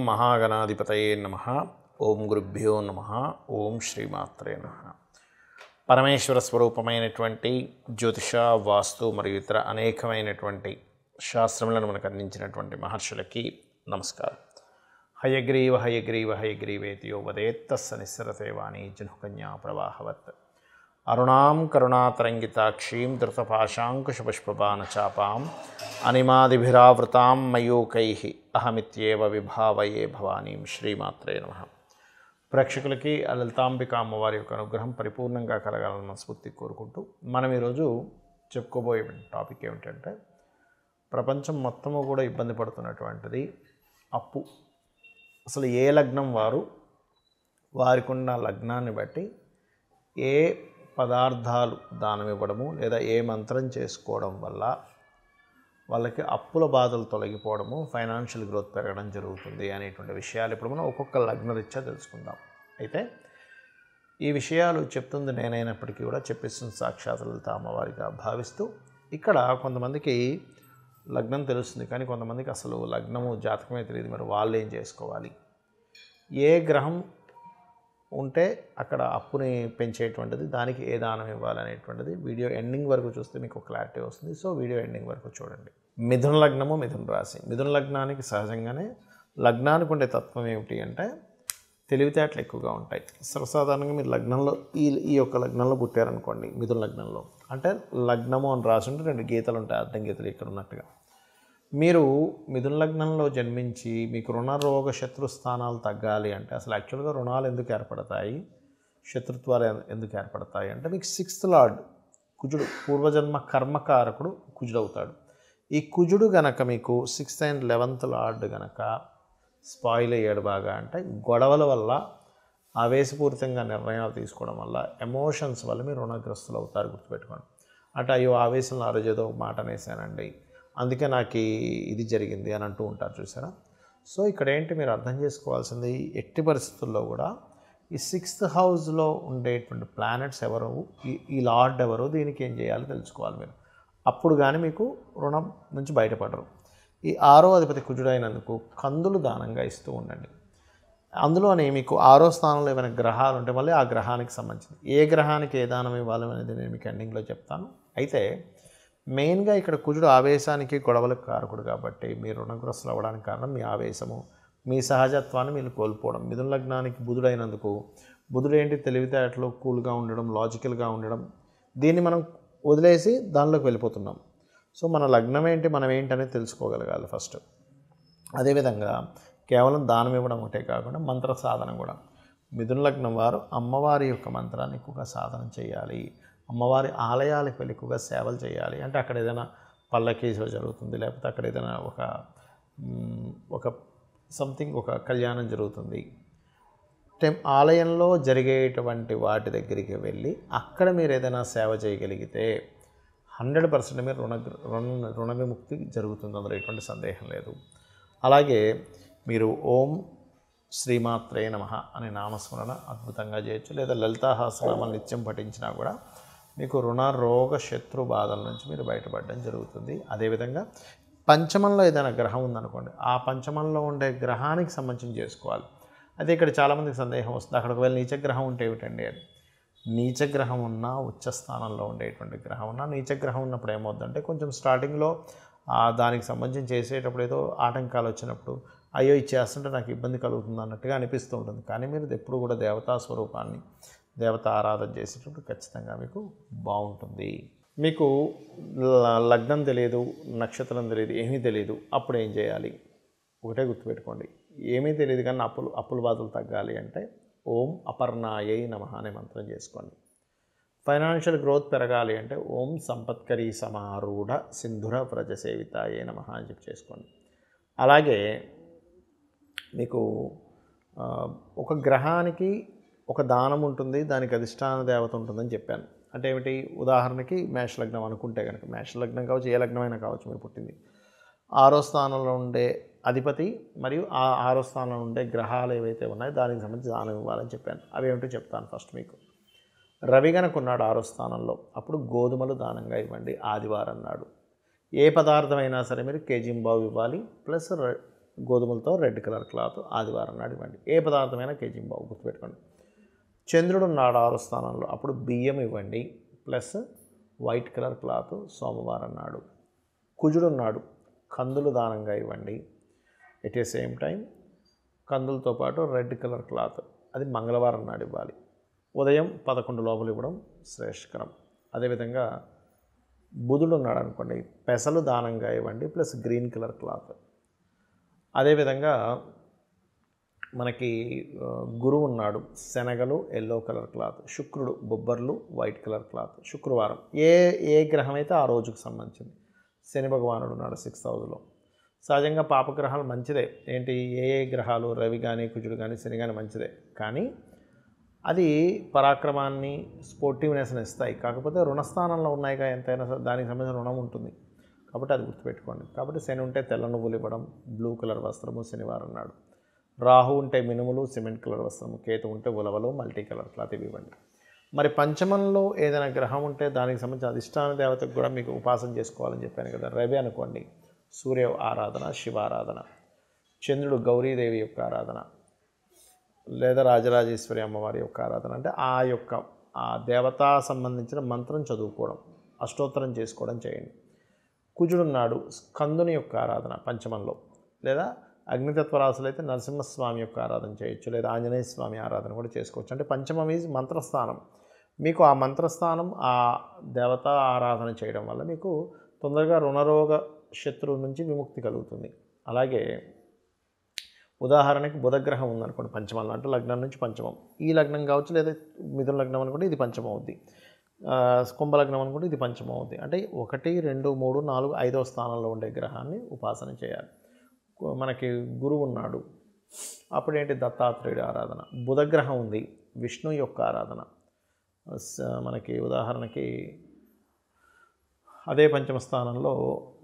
మహాగణాధిపతయే నమః. ఓం గురుభ్యో నమః. ఓం శ్రీమాత్రే నమః. పరమేశ్వర స్వరూపమైనటువంటి జ్యోతిష, వాస్తు మరియు ఇతర అనేకమైనటువంటి శాస్త్రములను మనకు అందించినటువంటి మహర్షులకి నమస్కారం. హయగ్రీవ హయగ్రీవ హయగ్రీవేతి యో వదేత్తస్స నిస్సరతే వాణి జనుకన్యా ప్రవాహవత్. అరుణాం కరుణాతరంగితాక్షీం ధృతపాశాంకుశపుష్పబాణచాపాం అనిమాదిభిరావృతాం మయూకైః అహమిత్యేవ విభావయే భవానీం. శ్రీమాత్రే నమః. ప్రేక్షకులకి లలితాంబిక అమ్మవారి యొక్క అనుగ్రహం పరిపూర్ణంగా కలగాలన్న స్ఫూర్తి కోరుకుంటూ మనం ఈరోజు చెప్పుకోబోయే టాపిక్ ఏమిటంటే, ప్రపంచం మొత్తము కూడా ఇబ్బంది పడుతున్నటువంటిది అప్పు. అసలు ఏ లగ్నం వారు వారికి ఉన్న లగ్నాన్ని బట్టి ఏ పదార్థాలు దానం ఇవ్వడము లేదా ఏ మంత్రం చేసుకోవడం వల్ల వాళ్ళకి అప్పుల బాధలు తొలగిపోవడము, ఫైనాన్షియల్ గ్రోత్ పెరగడం జరుగుతుంది అనేటువంటి విషయాలు ఇప్పుడు మనం ఒక్కొక్క లగ్నరీత్యా తెలుసుకుందాం. అయితే ఈ విషయాలు చెప్తుంది నేనైనప్పటికీ కూడా చెప్పిస్తుంది సాక్షాత్ లలిత అమ్మవారిగా భావిస్తూ, ఇక్కడ కొంతమందికి లగ్నం తెలుస్తుంది కానీ కొంతమందికి అసలు లగ్నము జాతకమే తెలియదు. మరి వాళ్ళు ఏం చేసుకోవాలి, ఏ గ్రహం ఉంటే అక్కడ అప్పుని పెంచేటువంటిది, దానికి ఏ దానం ఇవ్వాలనేటువంటిది వీడియో ఎండింగ్ వరకు చూస్తే మీకు క్లారిటీ వస్తుంది. సో వీడియో ఎండింగ్ వరకు చూడండి. మిథున లగ్నము, మిథున రాశి. మిథున లగ్నానికి సహజంగానే లగ్నానికి ఉండే తత్వం ఏమిటి అంటే తెలివితేటలు ఎక్కువగా ఉంటాయి. సర్వసాధారణంగా మీరు లగ్నంలో ఈ యొక్క లగ్నంలో పుట్టారనుకోండి, మిథున లగ్నంలో అంటే లగ్నము అని రాసి ఉంటే రెండు గీతలు ఉంటాయి, అర్థం గీతలు ఇక్కడ ఉన్నట్టుగా. మీరు మిథున లగ్నంలో జన్మించి మీకు రుణ రోగ శత్రు స్థానాలు తగ్గాలి అంటే, అసలు యాక్చువల్గా రుణాలు ఎందుకు ఏర్పడతాయి, శత్రుత్వాలు ఎందుకు ఏర్పడతాయి అంటే, మీకు 6th లార్డ్ కుజుడు, పూర్వజన్మ కర్మకారకుడు కుజుడు అవుతాడు. ఈ కుజుడు గనక మీకు 6th and 11th లార్డ్ గనక స్పాయిల్ అయ్యాడు బాగా అంటే, గొడవల వల్ల ఆవేశపూరితంగా నిర్ణయాలు తీసుకోవడం వల్ల, ఎమోషన్స్ వల్ల మీరు రుణగ్రస్తులు అవుతారు. గుర్తుపెట్టుకోండి. అంటే అయ్యో ఆవేశంలో ఆ రోజు ఏదో మాట అనేసానండి, అందుకే నాకు ఇది జరిగింది అని అంటూ ఉంటారు, చూసారా. సో ఇక్కడ ఏంటి మీరు అర్థం చేసుకోవాల్సింది, ఎట్టి పరిస్థితుల్లో కూడా ఈ 6th హౌస్లో ఉండేటువంటి ప్లానెట్స్ ఎవరు, ఈ లార్డ్ ఎవరు, దీనికి ఏం చేయాలో తెలుసుకోవాలి మీరు. అప్పుడు కానీ మీకు రుణం నుంచి బయటపడరు. ఈ 6వ అధిపతి కుజుడు అయినందుకు కందులు దానంగా ఇస్తూ ఉండండి. అందులోనే మీకు 6వ స్థానంలో ఏమైనా గ్రహాలు ఉంటే మళ్ళీ ఆ గ్రహానికి సంబంధించింది, ఏ గ్రహానికి ఏ దానం ఇవ్వాలి అనేది నేను మీకు ఎండింగ్లో చెప్తాను. అయితే మెయిన్గా ఇక్కడ కుజుడు ఆవేశానికి గొడవలకు కారకుడు కాబట్టి మీరు రుణగ్రస్తులు అవ్వడానికి కారణం మీ ఆవేశము, మీ సహజత్వాన్ని మీరు కోల్పోవడం. మిథున లగ్నానికి బుధుడు అయినందుకు, బుధుడు ఏంటి, తెలివితేటలు, కూల్గా ఉండడం, లాజికల్గా ఉండడం, దీన్ని మనం వదిలేసి దానిలోకి వెళ్ళిపోతున్నాం. సో మన లగ్నం ఏంటి, మనం ఏంటనేది తెలుసుకోగలగాలి ఫస్ట్. అదేవిధంగా కేవలం దానం ఇవ్వడం ఒకటే కాకుండా మంత్ర సాధన కూడా. మిథున లగ్నం వారు అమ్మవారి యొక్క మంత్రాన్ని ఎక్కువగా సాధన చేయాలి. అమ్మవారి ఆలయాలకు వెళ్ళి ఎక్కువగా సేవలు చేయాలి. అంటే అక్కడ ఏదైనా పల్లకీ సేవ జరుగుతుంది, లేకపోతే అక్కడ ఏదైనా ఒక కళ్యాణం జరుగుతుంది, ఆలయంలో జరిగేటువంటి వాటి దగ్గరికి వెళ్ళి అక్కడ మీరు ఏదైనా సేవ చేయగలిగితే 100% మీరు రుణ విముక్తి జరుగుతుంది, అందులో ఎటువంటి సందేహం లేదు. అలాగే మీరు ఓం శ్రీమాత్రే నమః అనే నామస్మరణ అద్భుతంగా చేయొచ్చు, లేదా లలితాహాసనామాలు నిత్యం పఠించినా కూడా మీకు రుణ రోగ శత్రు బాధల నుంచి మీరు బయటపడడం జరుగుతుంది. అదేవిధంగా పంచమంలో ఏదైనా గ్రహం ఉందనుకోండి, ఆ పంచమంలో ఉండే గ్రహానికి సంబంధించి చేసుకోవాలి. అయితే ఇక్కడ చాలామందికి సందేహం వస్తుంది, అక్కడికి వెళ్ళి నీచగ్రహం ఉంటే ఏమిటండి అని. నీచగ్రహం ఉన్నా, ఉచ్చస్థానంలో ఉండేటువంటి గ్రహం ఉన్నా, నీచగ్రహం ఉన్నప్పుడు ఏమవుతుందంటే కొంచెం స్టార్టింగ్లో దానికి సంబంధించి చేసేటప్పుడు ఏదో ఆటంకాలు వచ్చినప్పుడు అయ్యో ఇది చేస్తుంటే నాకు ఇబ్బంది కలుగుతుంది అన్నట్టుగా అనిపిస్తూ ఉంటుంది. కానీ మీరు ఎప్పుడు కూడా దేవతా స్వరూపాన్ని, దేవత ఆరాధన చేసేటప్పుడు ఖచ్చితంగా మీకు బాగుంటుంది. మీకు లగ్నం తెలియదు, నక్షత్రం తెలియదు, ఏమీ తెలియదు, అప్పుడు ఏం చేయాలి, ఒకటే గుర్తుపెట్టుకోండి. ఏమీ తెలియదు కానీ అప్పుల బాధలు తగ్గాలి అంటే ఓం అపర్ణాయై నమః అనే మంత్రం చేసుకోండి. ఫైనాన్షియల్ గ్రోత్ పెరగాలి అంటే ఓం సంపత్కరీ సమారూఢ సింధుర వ్రజసేవితాయే నమః అని చెప్పి చేసుకోండి. అలాగే మీకు ఒక గ్రహానికి ఒక దానం ఉంటుంది, దానికి అధిష్టాన దేవత ఉంటుందని చెప్పాను. అంటే ఏమిటి, ఉదాహరణకి మేషలగ్నం అనుకుంటే కనుక, మేషలగ్నం కావచ్చు, ఏ లగ్నమైనా కావచ్చు మీరు పుట్టింది, 6వ స్థానంలో ఉండే అధిపతి మరియు ఆ 6వ స్థానంలో ఉండే గ్రహాలు ఏవైతే ఉన్నాయో దానికి సంబంధించి దానం ఇవ్వాలని చెప్పాను. అవి ఏమిటో చెప్తాను ఫస్ట్ మీకు. రవి గనక ఉన్నాడు 6వ స్థానంలో, అప్పుడు గోధుమలు దానంగా ఇవ్వండి ఆదివారం నాడు. ఏ పదార్థమైనా సరే మీరు కేజీంబావు ఇవ్వాలి, ప్లస్ గోధుమలతో రెడ్ కలర్ క్లాత్ ఆదివారం నాడు ఇవ్వండి. ఏ పదార్థమైనా కేజీ బావు గుర్తుపెట్టుకోండి. చంద్రుడు ఉన్నాడు 6వ స్థానంలో, అప్పుడు బియ్యం ఇవ్వండి ప్లస్ వైట్ కలర్ క్లాత్ సోమవారం నాడు. కుజుడు ఉన్నాడు, కందులు దానంగా ఇవ్వండి. ఎట్ ఏ సేమ్ టైం కందులతో పాటు రెడ్ కలర్ క్లాత్ అది మంగళవారం నాడు ఇవ్వాలి. ఉదయం 11 లోపల ఇవ్వడం శ్రేష్కరం. అదేవిధంగా బుధుడు ఉన్నాడు అనుకోండి, పెసలు దానంగా ఇవ్వండి ప్లస్ గ్రీన్ కలర్ క్లాత్. అదేవిధంగా మనకి గురువు ఉన్నాడు, శనగలు ఎల్లో కలర్ క్లాత్. శుక్రుడు బొబ్బర్లు వైట్ కలర్ క్లాత్. శుక్రవారం ఏ గ్రహం అయితే ఆ రోజుకు సంబంధించింది. శని భగవానుడు ఉన్నాడు 6th హౌస్లో. సహజంగా పాపగ్రహాలు మంచిదే. ఏంటి ఏ గ్రహాలు రవి కానీ కుజుడు కానీ శని కానీ మంచిదే, కానీ అది పరాక్రమాన్ని స్పోర్టివ్నెస్ని ఇస్తాయి. కాకపోతే రుణస్థానంలో ఉన్నాయిగా, ఎంతైనా దానికి సంబంధించిన రుణం ఉంటుంది కాబట్టి అది గుర్తుపెట్టుకోండి. కాబట్టి శని ఉంటే తెల్ల నువ్వులు ఇవ్వడం, బ్లూ కలర్ వస్త్రము శనివారం నాడు. రాహు ఉంటే మినుములు సిమెంట్ కలర్ వస్త్రము, కేతు ఉంటే ఉలవలు మల్టీ కలర్ క్లాత్ ఇవి ఇవ్వండి. మరి పంచమంలో ఏదైనా గ్రహం ఉంటే దానికి సంబంధించిన అధిష్టాన దేవతకు కూడా మీకు ఉపాసన చేసుకోవాలని చెప్పాను కదా. రవి అనుకోండి, సూర్య ఆరాధన, శివారాధన. చంద్రుడు గౌరీదేవి యొక్క ఆరాధన లేదా రాజరాజేశ్వరి అమ్మవారి యొక్క ఆరాధన. అంటే ఆ దేవతా సంబంధించిన మంత్రం చదువుకోవడం, అష్టోత్తరం చేసుకోవడం చేయండి. కుజుడున్నాడు, స్కందుని యొక్క ఆరాధన పంచమంలో, లేదా అగ్నితత్వ రాశులు అయితే నరసింహస్వామి యొక్క ఆరాధన చేయొచ్చు, లేదా ఆంజనేయ స్వామి ఆరాధన కూడా చేసుకోవచ్చు. అంటే పంచమం ఈజ్ మంత్రస్థానం. మీకు ఆ మంత్రస్థానం ఆ దేవతా ఆరాధన చేయడం వల్ల మీకు తొందరగా రుణరోగ శత్రువు నుంచి విముక్తి కలుగుతుంది. అలాగే ఉదాహరణకి బుధగ్రహం ఉందనుకోండి పంచమంలో, అంటే లగ్నం నుంచి పంచమం. ఈ లగ్నం కావచ్చు, లేదా మిథున లగ్నం అనుకుంటే ఇది పంచమం అవుద్ది, కుంభలగ్నం అనుకుంటే ఇది పంచమం అవుద్ది. అంటే 1, 2, 3, 4, 5వ స్థానంలో ఉండే గ్రహాన్ని ఉపాసన చేయాలి. మనకి గురువు ఉన్నాడు, అప్పుడేంటి దత్తాత్రేయుడి ఆరాధన. బుధగ్రహం ఉంది, విష్ణు యొక్క ఆరాధన. మనకి ఉదాహరణకి అదే పంచమ స్థానంలో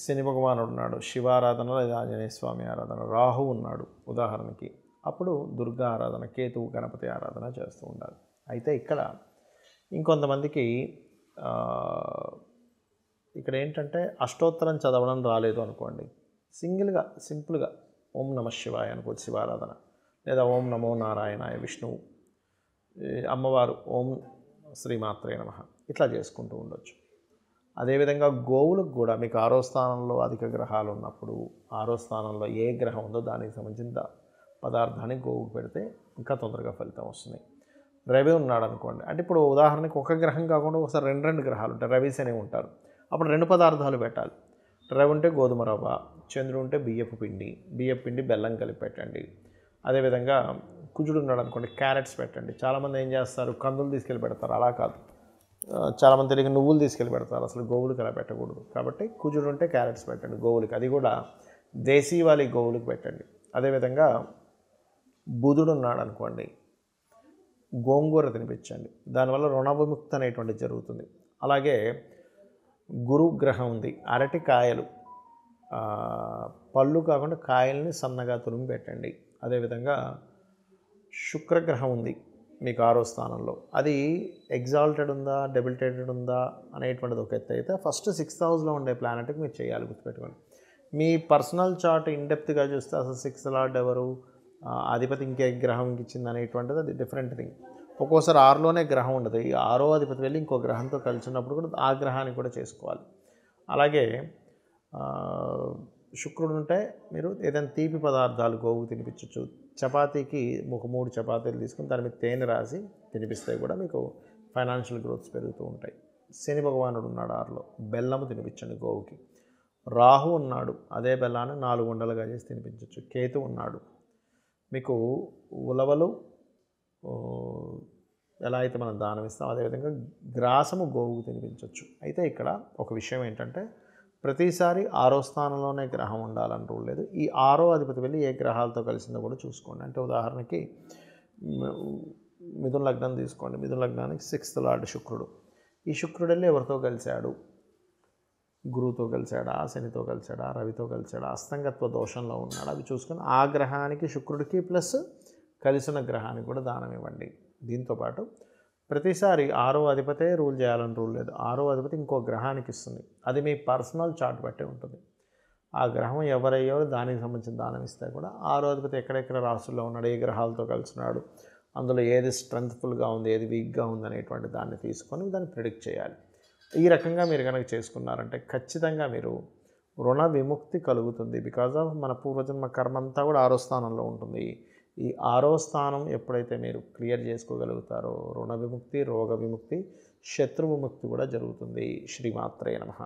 శని భగవానుడు ఉన్నాడు, శివారాధన లేదా ఆంజనేయ స్వామి ఆరాధన. రాహు ఉన్నాడు ఉదాహరణకి, అప్పుడు దుర్గా ఆరాధన, కేతువు గణపతి ఆరాధన చేస్తూ ఉండాలి. అయితే ఇక్కడ ఇంకొంతమందికి ఇక్కడ ఏంటంటే అష్టోత్తరం చదవడం రాలేదు అనుకోండి, సింపుల్గా ఓం నమ శివాయ అనుకోవచ్చు శివారాధన, లేదా ఓం నమో నారాయణాయ విష్ణువు, అమ్మవారు ఓం శ్రీమాత్రే నమః, ఇట్లా చేసుకుంటూ ఉండొచ్చు. అదేవిధంగా గోవులకు కూడా మీకు 6వ స్థానంలో అధిక గ్రహాలు ఉన్నప్పుడు 6వ స్థానంలో ఏ గ్రహం ఉందో దానికి సంబంధించిన పదార్థాన్ని గోవుకు పెడితే ఇంకా తొందరగా ఫలితం వస్తుంది. రవి ఉన్నాడు అనుకోండి, అంటే ఇప్పుడు ఉదాహరణకి ఒక గ్రహం కాకుండా ఒకసారి 2 గ్రహాలు ఉంటాయి, రవి శని ఉంటారు, అప్పుడు 2 పదార్థాలు పెట్టాలి. రవి ఉంటే గోధుమ రవ్వ, చంద్రుడు ఉంటే బియ్యపు పిండి బెల్లం కలిపి పెట్టండి. అదేవిధంగా కుజుడు ఉన్నాడు అనుకోండి, క్యారెట్స్ పెట్టండి. చాలామంది ఏం చేస్తారు, కందులు తీసుకెళ్ళి పెడతారు, అలా కాదు. చాలామంది తెలియక నువ్వులు తీసుకెళ్ళి పెడతారు, అసలు గోవులకి అలా పెట్టకూడదు. కాబట్టి కుజుడు ఉంటే క్యారెట్స్ పెట్టండి గోవులకి, అది కూడా దేశీవాలి గోవులకి పెట్టండి. అదేవిధంగా బుధుడు ఉన్నాడు అనుకోండి, గోంగూర తినిపించండి, దానివల్ల రుణ విముక్తి అనేటువంటిది జరుగుతుంది. అలాగే గురు గ్రహం ఉంది, అరటికాయలు, పళ్ళు కాకుండా కాయల్ని సన్నగా తురిమి పెట్టండి. అదేవిధంగా శుక్రగ్రహం ఉంది మీకు 6వ స్థానంలో, అది ఎగ్జాల్టెడ్ ఉందా డెబిలిటేటెడ్ ఉందా అనేటువంటిది ఒక ఎత్తు అయితే, ఫస్ట్ 6th హౌస్లో ఉండే ప్లానెట్కి మీరు చేయాలి, గుర్తుపెట్టుకోండి. మీ పర్సనల్ చార్ట్ ఇన్డెప్త్గా చూస్తే అసలు 6th లార్డ్ ఎవరు, అధిపతి ఇంకే గ్రహం ఇచ్చింది అనేటువంటిది అది డిఫరెంట్ థింగ్. ఒక్కోసారి 6లోనే గ్రహం ఉండదు, ఈ 6వ అధిపతి వెళ్ళి ఇంకో గ్రహంతో కలిసి ఉన్నప్పుడు కూడా ఆ గ్రహానికి కూడా చేసుకోవాలి. అలాగే శుక్రుడు ఉంటే మీరు ఏదైనా తీపి పదార్థాలు గోవుకు తినిపించవచ్చు. చపాతీకి ఒక 3 చపాతీలు తీసుకుని దాని మీద తేనె రాసి తినిపిస్తే కూడా మీకు ఫైనాన్షియల్ గ్రోత్స్ పెరుగుతూ ఉంటాయి. శని భగవానుడు ఉన్నాడు 6లో, బెల్లము తినిపించండి గోవుకి. రాహు ఉన్నాడు, అదే బెల్లాన్ని 4 ఉండలుగా చేసి తినిపించవచ్చు. కేతు ఉన్నాడు, మీకు ఉలవలు ఎలా అయితే మనం దానం ఇస్తాం అదేవిధంగా గ్రాసము గోవుకు తినిపించవచ్చు. అయితే ఇక్కడ ఒక విషయం ఏంటంటే, ప్రతిసారి 6వ స్థానంలోనే గ్రహం ఉండాలని రూల్ లేదు. ఈ 6వ అధిపతి వెళ్ళి ఏ గ్రహాలతో కలిసిందో కూడా చూసుకోండి. అంటే ఉదాహరణకి మిథున లగ్నం తీసుకోండి, మిథున లగ్నానికి 6th లార్డ్ శుక్రుడు. ఈ శుక్రుడు వెళ్ళి ఎవరితో కలిశాడు, గురువుతో కలిశాడా, శనితో కలిశాడా, రవితో కలిశాడా, అస్తంగత్వ దోషంలో ఉన్నాడు, అవి చూసుకొని ఆ గ్రహానికి శుక్రుడికి ప్లస్ కలిసిన గ్రహానికి కూడా దానం ఇవ్వండి. దీంతోపాటు ప్రతిసారి 6వ అధిపతే రూల్ చేయాలని రూల్ లేదు, 6వ అధిపతి ఇంకో గ్రహానికి ఇస్తుంది, అది మీ పర్సనల్ చార్ట్ బట్టే ఉంటుంది. ఆ గ్రహం ఎవరయ్యారో దానికి సంబంధించిన దానం ఇస్తే కూడా ఆరో అధిపతి ఎక్కడెక్కడ రాశుల్లో ఉన్నాడు, ఏ గ్రహాలతో కలిసినాడు, అందులో ఏది స్ట్రెంగ్త్ఫుల్గా ఉంది, ఏది వీక్గా ఉంది అనేటువంటి దాన్ని తీసుకొని దాన్ని ప్రిడిక్ట్ చేయాలి. ఈ రకంగా మీరు కనుక చేసుకున్నారంటే ఖచ్చితంగా మీరు రుణ విముక్తి కలుగుతుంది. బికాజ్ ఆఫ్ మన పూర్వజన్మ కర్మ అంతా కూడా ఆరో స్థానంలో ఉంటుంది. ఈ ఆరో స్థానం ఎప్పుడైతే మీరు క్లియర్ చేసుకోగలుగుతారో రుణ విముక్తి, రోగ విముక్తి, శత్రు విముక్తి కూడా జరుగుతుంది. శ్రీమాత్రే నమః.